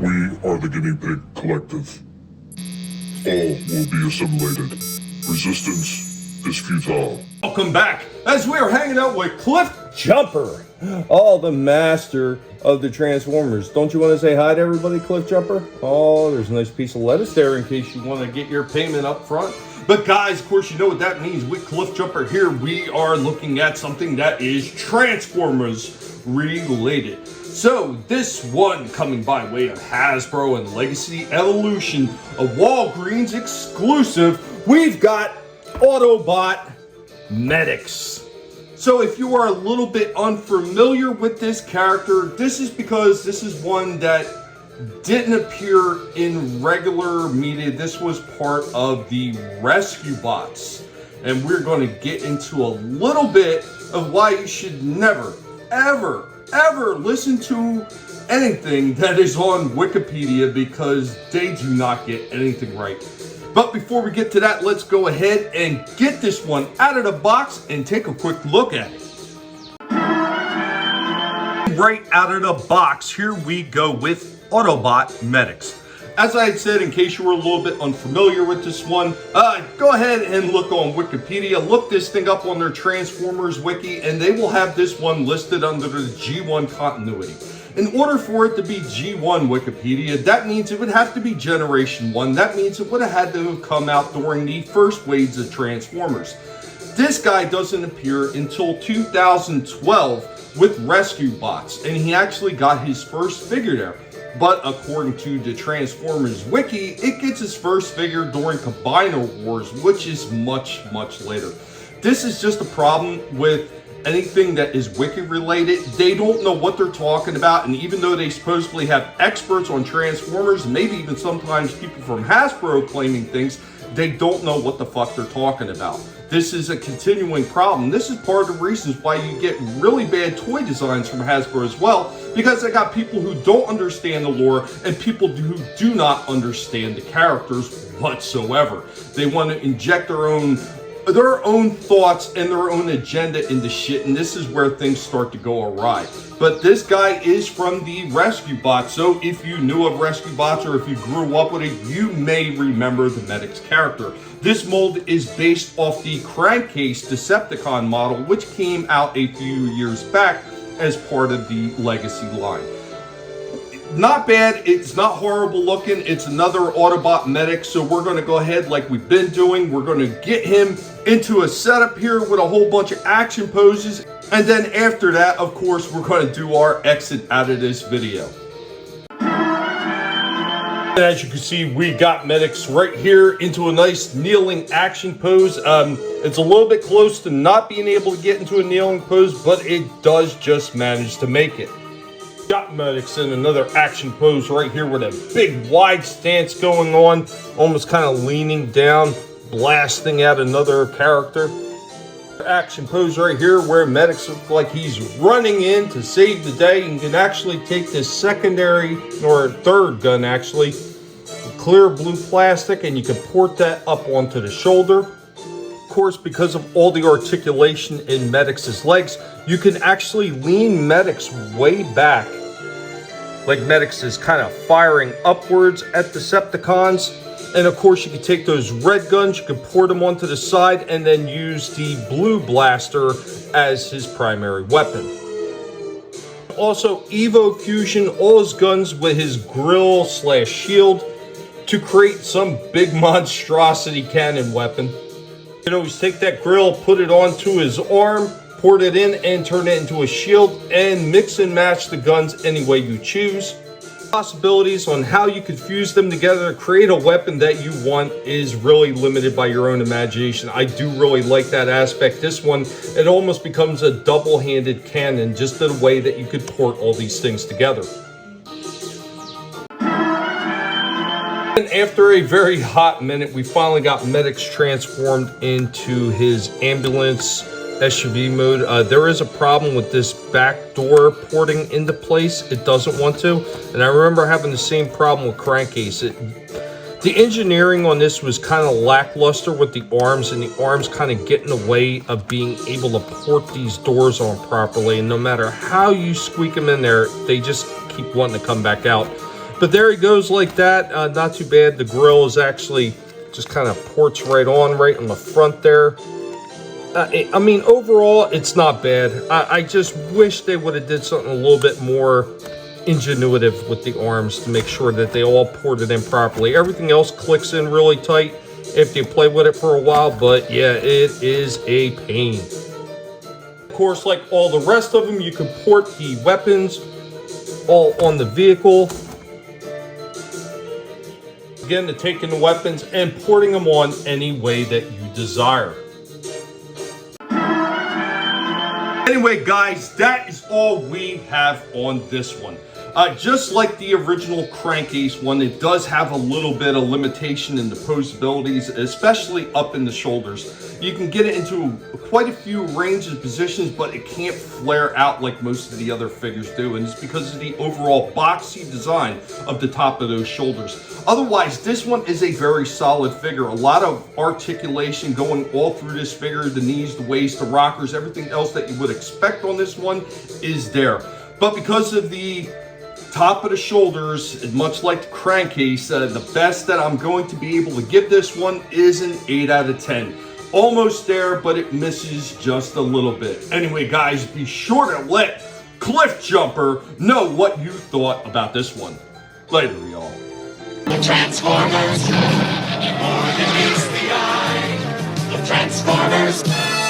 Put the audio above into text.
We are the Guinea Pig Collective. All will be assimilated. Resistance is futile. Welcome back, as we are hanging out with Cliff Jumper, the master of the Transformers. Don't you want to say hi to everybody, Cliff Jumper? Oh, there's a nice piece of lettuce there in case you want to get your payment up front. But guys, of course, you know what that means. With Cliff Jumper here, we are looking at something that is Transformers related. So this one coming by way of Hasbro and Legacy Evolution, a Walgreens exclusive, we've got Autobot Medix. So if you are a little bit unfamiliar with this character, this is because this is one that didn't appear in regular media. This was part of the Rescue Bots. And we're going to get into a little bit of why you should never, ever listen to anything that is on Wikipedia, because they do not get anything right. But before we get to that, let's go ahead and get this one out of the box and take a quick look at it. Right out of the box, here we go with Autobot Medix. As I had said, in case you were a little bit unfamiliar with this one, go ahead and look on Wikipedia. Look this thing up on their Transformers wiki, and they will have this one listed under the G1 continuity. In order for it to be G1 Wikipedia, that means it would have to be Generation 1. That means it would have had to have come out during the first waves of Transformers. This guy doesn't appear until 2012 with Rescue Bots, and he actually got his first figure there. But according to the Transformers wiki, it gets its first figure during Combiner Wars, which is much later. This is just a problem with anything that is wiki related. They don't know what they're talking about, and even though they supposedly have experts on Transformers, maybe even sometimes people from Hasbro claiming things, they don't know what the fuck they're talking about. This is a continuing problem. This is part of the reasons why you get really bad toy designs from Hasbro as well, because they got people who don't understand the lore and people who do not understand the characters whatsoever. They want to inject their own thoughts and their own agenda into shit, and this is where things start to go awry. But this guy is from the Rescue Bots, so if you knew of Rescue Bots or if you grew up with it, you may remember the Medix character. This mold is based off the Crankcase Decepticon model, which came out a few years back as part of the Legacy line. Not bad, it's not horrible looking, it's another Autobot Medix, so we're going to go ahead like we've been doing. We're going to get him into a setup here with a whole bunch of action poses, and then after that, of course, we're going to do our exit out of this video. And as you can see, we got Medix right here into a nice kneeling action pose. It's a little bit close to not being able to get into a kneeling pose, but it does just manage to make it. Got Medix in another action pose right here with a big wide stance going on, almost kind of leaning down, blasting at another character. Action pose right here where Medix looks like he's running in to save the day. You can actually take this secondary or third gun, actually, clear blue plastic, and you can port that up onto the shoulder. Of course, because of all the articulation in Medix's legs, you can actually lean Medix way back, like Medix is kind of firing upwards at Decepticons. And of course, you can take those red guns, you can port them onto the side, and then use the blue blaster as his primary weapon. Also, Evo Fusion all his guns with his grill / shield to create some big monstrosity cannon weapon. You can always take that grill, put it onto his arm, port it in, and turn it into a shield, and mix and match the guns any way you choose. Possibilities on how you could fuse them together to create a weapon that you want is really limited by your own imagination. I do really like that aspect. This one, it almost becomes a double-handed cannon, just the way that you could port all these things together. And after a very hot minute, we finally got Medix transformed into his ambulance SUV mode. There is a problem with this back door porting into place. It doesn't want to, and I remember having the same problem with Crankcase. The engineering on this was kind of lackluster with the arms, and the arms kind of get in the way of being able to port these doors on properly, and no matter how you squeak them in there, they just keep wanting to come back out. But there he goes like that. Not too bad. The grill is actually just kind of ports right on the front there. I mean, overall, it's not bad. I just wish they would have did something a little bit more ingenuitive with the arms to make sure that they all ported in properly. Everything else clicks in really tight after you play with it for a while, but yeah, it is a pain. Of course, like all the rest of them, you can port the weapons all on the vehicle. Again, to taking the weapons and porting them on any way that you desire. Anyway, guys, that is all we have on this one. Just like the original Crankcase one, it does have a little bit of limitation in the posabilities, especially up in the shoulders. You can get it into quite a few ranges of positions, but it can't flare out like most of the other figures do, and it's because of the overall boxy design of the top of those shoulders. Otherwise, this one is a very solid figure. A lot of articulation going all through this figure, the knees, the waist, the rockers, everything else that you would expect on this one is there. But because of the top of the shoulders, much like the Crankcase, the best that I'm going to be able to give this one is an 8 out of 10. Almost there, but it misses just a little bit. Anyway, guys, be sure to let Cliff Jumper know what you thought about this one. Later, y'all. The Transformers, more than meets the eye. The Transformers.